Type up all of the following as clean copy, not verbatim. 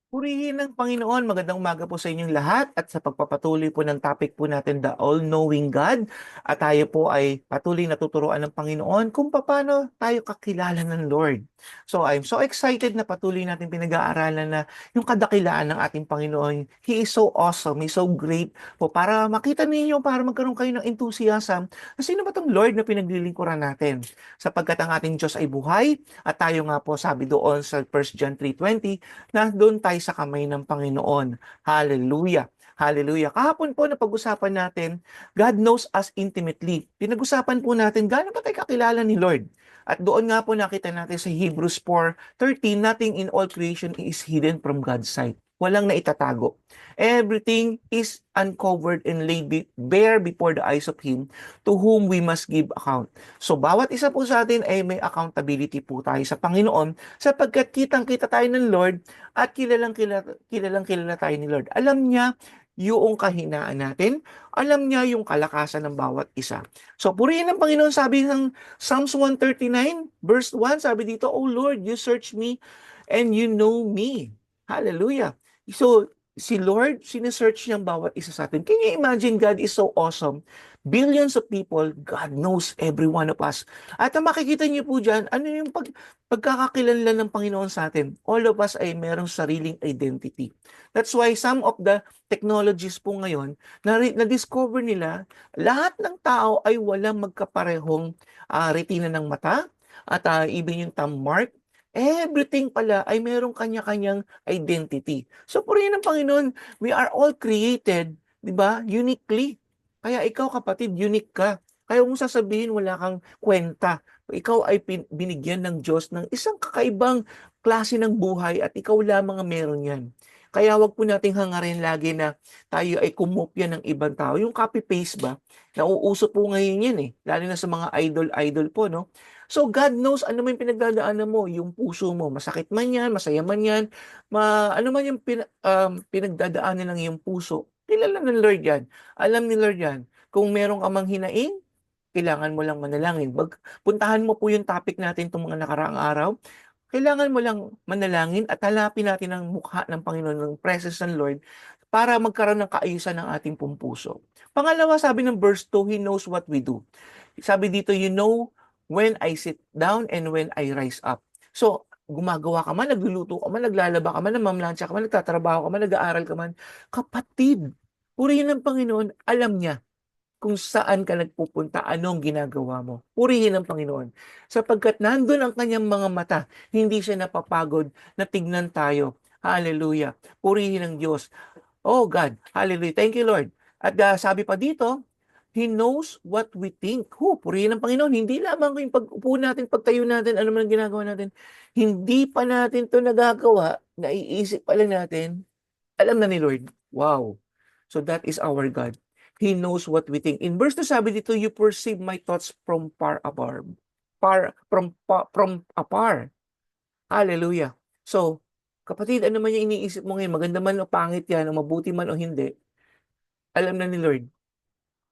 Purihin ng Panginoon. Magandang umaga po sa inyong lahat at sa pagpapatuloy po ng topic po natin, The All-Knowing God. At tayo po ay patuloy natuturuan ng Panginoon kung paano tayo kakilala ng Lord. So I'm so excited na patuloy natin pinag-aaralan na yung kadakilaan ng ating Panginoon. He is so awesome, He's so great po para makita ninyo, para magkaroon kayo ng enthusiasm. Sino ba itong Lord na pinaglilingkuran natin? Sapagkat ang ating Diyos ay buhay at tayo nga po sabi doon sa 1 John 3:20, na doon tayo sa kamay ng Panginoon. Hallelujah. Hallelujah. Kahapon po na pag-usapan natin, God knows us intimately. Pinag-usapan po natin, gaano ba tayo kakilala ni Lord? At doon nga po nakita natin sa Hebrews 4:13, nothing in all creation is hidden from God's sight. Walang naitatago. Everything is uncovered and laid bare before the eyes of Him to whom we must give account. So bawat isa po sa atin ay may accountability po tayo sa Panginoon sapagkat kitang-kita tayo ng Lord at kilalang kilala tayo ni Lord. Alam niya yung kahinaan natin, alam niya yung kalakasan ng bawat isa. So purihin ng Panginoon, sabi ng Psalms 139 verse 1, sabi dito, "O Lord, you search me and you know me." Hallelujah. So si Lord, sinesearch niya ang bawat isa sa atin. Can you imagine, God is so awesome? Billions of people, God knows every one of us. At ang makikita niyo po dyan, ano yung pagkakakilanlan ng Panginoon sa atin? All of us ay merong sariling identity. That's why some of the technologies po ngayon, na-discover nila, lahat ng tao ay walang magkaparehong retina ng mata, at even yung thumb mark, everything pala ay merong kanya-kanyang identity. So, purihin ng Panginoon, we are all created, di ba, uniquely. Kaya ikaw, kapatid, unique ka. Kaya kung sasabihin wala kang kwenta, ikaw ay binigyan ng Diyos ng isang kakaibang klase ng buhay at ikaw lamang ang meron yan. Kaya wag po nating hangarin lagi na tayo ay kumopya ng ibang tao. Yung copy-paste ba, nauuso po ngayon yan eh. Lalo na sa mga idol-idol po, no? So God knows ano man yung pinagdadaanan mo, yung puso mo. Masakit man yan, masaya man yan, ano man yung pinagdadaanan ng iyong puso. Kilala ng Lord yan. Alam ni Lord yan. Kung meron ka mang hinaing, kailangan mo lang manalangin. Puntahan mo po yung topic natin itong mga nakaraang araw. Kailangan mo lang manalangin at hanapin natin ang mukha ng Panginoon, ng presence ng Lord, para magkaroon ng kaayusan ng ating pong puso. Pangalawa, sabi ng verse 2, He knows what we do. Sabi dito, you know when I sit down and when I rise up. So, gumagawa ka man, nagluluto ka man, naglalaba ka man, namamlansya ka man, nagtatrabaho ka man, nag-aaral ka man. Kapatid, purihin ng Panginoon, alam niya kung saan ka nagpupunta, anong ginagawa mo. Purihin ang Panginoon. Sapagkat nandun ang kanyang mga mata, hindi siya napapagod na tignan tayo. Hallelujah. Purihin ang Diyos. Oh God, hallelujah. Thank you, Lord. At sabi pa dito, He knows what we think. Purihin ang Panginoon. Hindi lamang yung pag-upo natin, pagtayo natin, ano man ang ginagawa natin. Hindi pa natin to nagagawa, naiisip pa lang natin, alam na ni Lord. Wow. So that is our God. He knows what we think. In verse 2, sabi dito, you perceive my thoughts from far afar. From afar. Hallelujah. So, kapatid, ano man yung iniisip mo ngayon, maganda man o pangit yan, o mabuti man o hindi, alam na ni Lord.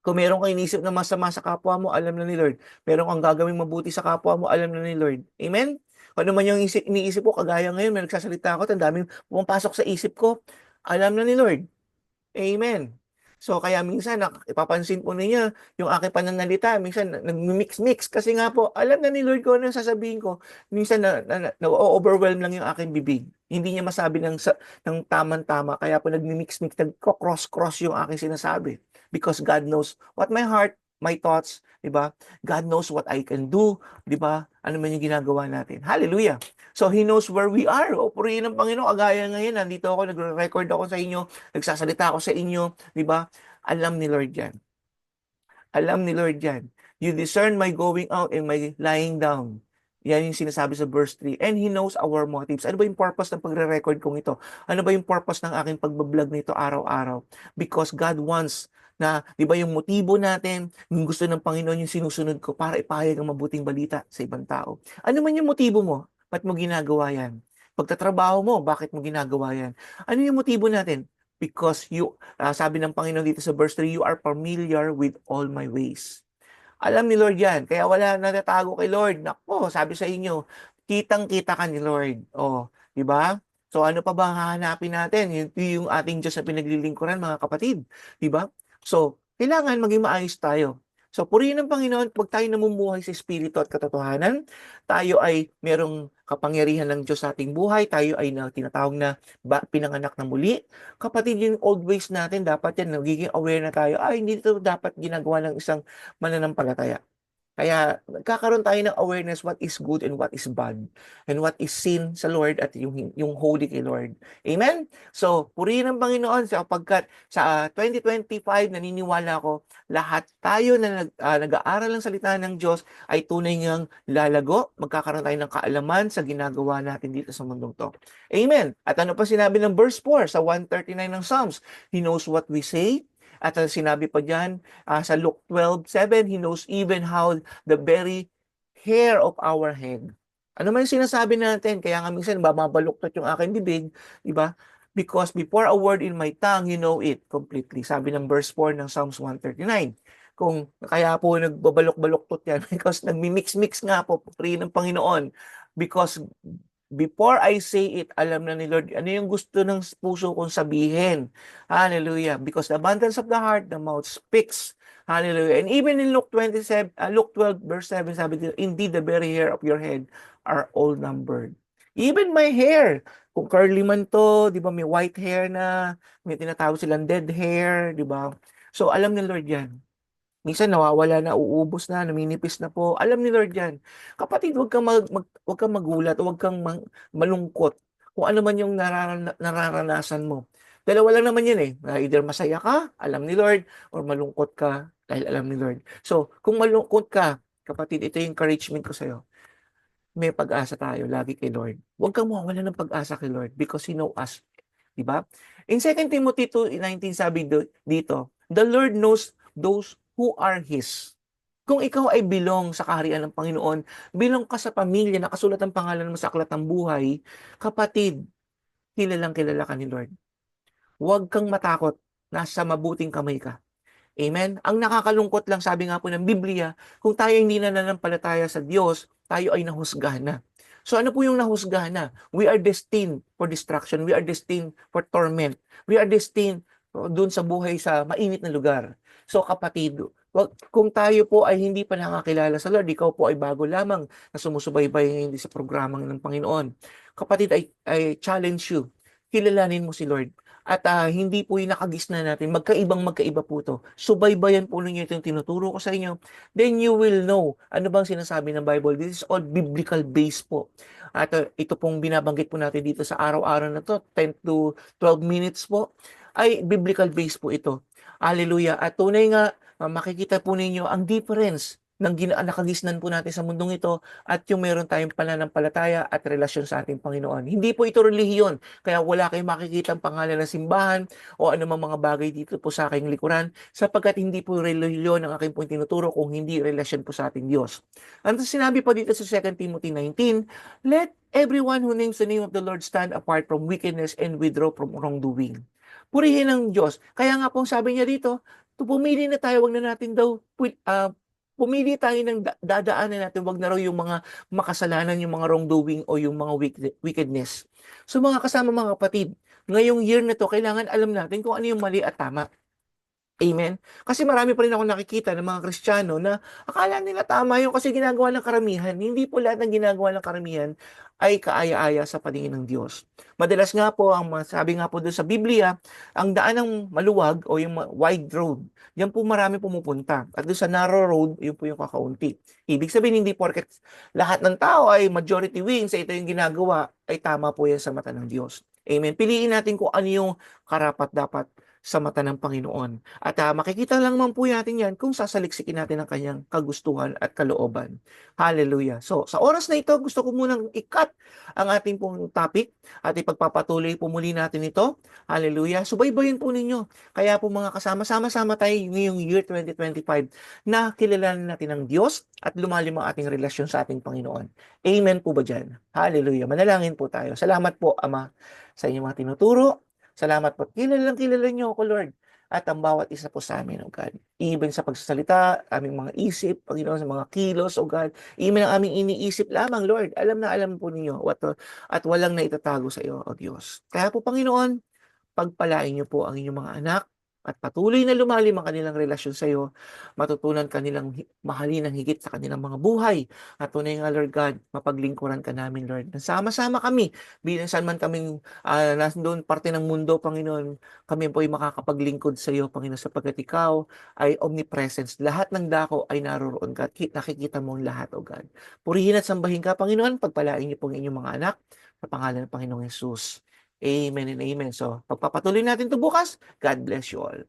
Kung meron kang iniisip na masama sa kapwa mo, alam na ni Lord. Meron kang gagawing mabuti sa kapwa mo, alam na ni Lord. Amen? Kung ano man yung iniisip ko, kagaya ngayon, may nagsasalita ako, ang daming pumapasok sa isip ko, alam na ni Lord. Amen. So kaya minsan ipapansin po ninyo yung aking pananalita, minsan nagmi-mix-mix kasi nga po alam na ni Lord ko ano sasabihin ko. Minsan na-overwhelm lang yung aking bibig. Hindi niya masabi ng tamang-tama kaya po nagmi-mix-mix, nagko-cross-cross yung aking sinasabi. Because God knows what my heart, my thoughts, 'di ba? God knows what I can do, 'di ba? Ano man yung ginagawa natin. Hallelujah. So He knows where we are. O purihin ng Panginoon, kagaya ngayon, nandito ako, nagre-record ako sa inyo, nagsasalita ako sa inyo, di ba? Alam ni Lord yan. Alam ni Lord yan. You discern my going out and my lying down. Yan yung sinasabi sa verse 3. And He knows our motives. Ano ba yung purpose ng pagre-record kong ito? Ano ba yung purpose ng aking pagbablog nito araw-araw? Because God wants na, di ba yung motibo natin, yung gusto ng Panginoon yung sinusunod ko para ipahayag ang mabuting balita sa ibang tao. Ano man yung motibo mo? Ba't mo ginagawa yan? Pagtatrabaho mo, bakit mo ginagawa yan? Ano yung motibo natin? Because sabi ng Panginoon dito sa verse 3, you are familiar with all my ways. Alam ni Lord yan. Kaya wala natatago kay Lord. Nako, sabi sa inyo, kitang-kita ka ni Lord. Oh, di ba? So ano pa ba ang hahanapin natin? Yung ating Diyos na pinaglilingkuran, mga kapatid. Di ba? So, kailangan maging maayos tayo. So, purihin ng Panginoon, pag tayo namumuhay sa Espiritu at katotohanan, tayo ay merong kapangyarihan ng Diyos sa ating buhay, tayo ay tinatawag na pinanganak na muli. Kapatid, yung old ways natin, dapat yan, nagiging aware na tayo, ay, hindi ito dapat ginagawa ng isang mananampalataya. Kaya nagkakaroon tayo ng awareness what is good and what is bad and what is sin sa Lord at yung holy kay Lord. Amen? So, purihin ang Panginoon sapagkat sa 2025 naniniwala ko lahat tayo na nag-aaral ng salita ng Diyos ay tunay ngang lalago, magkakaroon tayo ng kaalaman sa ginagawa natin dito sa mundong to. Amen? At ano pa sinabi ng verse 4 sa 139 ng Psalms? He knows what we say. At sinabi pa dyan, sa Luke 12:7, He knows even how the very hair of our head. Ano man yung sinasabi natin, kaya nga minsan mabaluktot yung aking bibig, di ba? Because before a word in my tongue, you know it completely. Sabi ng verse 4 ng Psalms 139. Kung kaya po nagbabalok-baluktot yan, because nagmi-mix-mix nga po, puri ng Panginoon. Because before I say it, alam na ni Lord, ano yung gusto ng puso kong sabihin. Hallelujah. Because the abundance of the heart, the mouth speaks. Hallelujah. And even in Luke 27, Luke 12 verse 7, sabi dito, indeed the very hair of your head are all numbered. Even my hair, kung curly man to, di ba, may white hair na, may tinatawag silang dead hair, di ba? So, alam ni Lord yan. Minsan nawawala na, uubos na, naminipis na po. Alam ni Lord yan. Kapatid, huwag kang magulat, huwag kang malungkot kung ano man yung nararanasan mo. Dalawa lang naman yun eh. Either masaya ka, alam ni Lord, or malungkot ka, dahil alam ni Lord. So, kung malungkot ka, kapatid, ito yung encouragement ko sa'yo. May pag-asa tayo lagi kay Lord. Huwag kang mawawala ng pag-asa kay Lord because He know us. Diba? In 2 Timothy 2:19 sabi dito, the Lord knows those who are His. Kung ikaw ay bilong sa kaharian ng Panginoon, bilong ka sa pamilya, nakasulat ang pangalan mo sa aklat ng buhay, kapatid, kilalang kilala ka ni Lord. Huwag kang matakot, nasa mabuting kamay ka. Amen? Ang nakakalungkot lang, sabi nga po ng Biblia, kung tayo hindi nananampalataya sa Diyos, tayo ay nahusgahan na. So ano po yung nahusgahan na? We are destined for destruction. We are destined for torment. We are destined doon sa buhay sa mainit na lugar. So kapatid, kung tayo po ay hindi pa nakakilala sa Lord, ikaw po ay bago lamang na sumusubaybay hindi sa programang ng Panginoon. Kapatid, I challenge you, kilalanin mo si Lord. At hindi po yung nakagisna natin. Magkaiba po to. Subaybayan po ninyo itong tinuturo ko sa inyo. Then you will know ano bang sinasabi ng Bible. This is all biblical based po. At ito pong binabanggit po natin dito sa araw-araw na to, 10 to 12 minutes po, ay biblical based po ito. Hallelujah. At tunay nga, makikita po ninyo ang difference ng nakagisnan po natin sa mundong ito at yung meron tayong pananampalataya at relasyon sa ating Panginoon. Hindi po ito relihiyon. Kaya wala kayong makikita ang pangalan ng simbahan o anumang mga bagay dito po sa aking likuran sapagkat hindi po relihiyon ang aking pong tinuturo kung hindi relasyon po sa ating Diyos. Ang sinabi pa dito sa 2 Timothy 19, let everyone who names the name of the Lord stand apart from wickedness and withdraw from wrongdoing. Purihin ang Diyos. Kaya nga pong sabi niya dito, pumili na tayo, wag na natin daw pumili tayo ng dadaanan natin, wag na raw yung mga makasalanan, yung mga wrongdoing o yung mga wickedness. So mga kasama mga kapatid, ngayong year na to, kailangan alam natin kung ano yung mali at tama. Amen? Kasi marami pa rin ako nakikita ng mga Kristiyano na akala nila tama yung kasi ginagawa ng karamihan. Hindi po lahat ng ginagawa ng karamihan ay kaaya-aya sa paningin ng Diyos. Madalas nga po, sabi nga po doon sa Biblia, ang daan ng maluwag o yung wide road, yan po marami pumupunta. At doon sa narrow road, yun po yung kakaunti. Ibig sabihin, hindi porket lahat ng tao ay majority wins, ito yung ginagawa, ay tama po yan sa mata ng Diyos. Amen. Piliin natin kung ano yung karapat-dapat sa mata ng Panginoon. At makikita lang naman po natin yan kung sasaliksikin natin ang kanyang kagustuhan at kalooban. Hallelujah. So, sa oras na ito, gusto ko munang i-cut ang ating pong topic at ipagpapatuloy po muli natin ito. Hallelujah. Subaybayin po ninyo. Kaya po mga kasama-sama tayo ngayong year 2025 na kilalanin natin ang Diyos at lumalim ang ating relasyon sa ating Panginoon. Amen po ba dyan? Hallelujah. Manalangin po tayo. Salamat po, Ama, sa inyong mga tinuturo. Salamat po. Kilala niyo ako, Lord. at ang bawat isa po sa amin, O God. Even sa pagsasalita, aming mga isip, Panginoon, sa mga kilos, O God. Even ang aming iniisip lamang, Lord. Alam na alam po ninyo at walang naitatago sa iyo, O Diyos. Kaya po, Panginoon, pagpalain niyo po ang inyong mga anak at patuloy na lumalim ang kanilang relasyon sa iyo, matutunan kanilang mahalin ng higit sa kanilang mga buhay. At tunay nga, Lord God, mapaglingkuran ka namin, Lord. Sama-sama kami, bilang saan man kaming nandun parte ng mundo, Panginoon, kami po ay makakapaglingkod sa iyo, Panginoon, sapagkat ikaw ay omnipresence. Lahat ng dako ay naroroon ka. Nakikita mo ang lahat, O God. Purihin at sambahin ka, Panginoon, pagpalain niyo po ang inyong mga anak sa pangalan ng Panginoong Yesus. Amen and amen. So, pagpapatuloy natin ito bukas. God bless you all.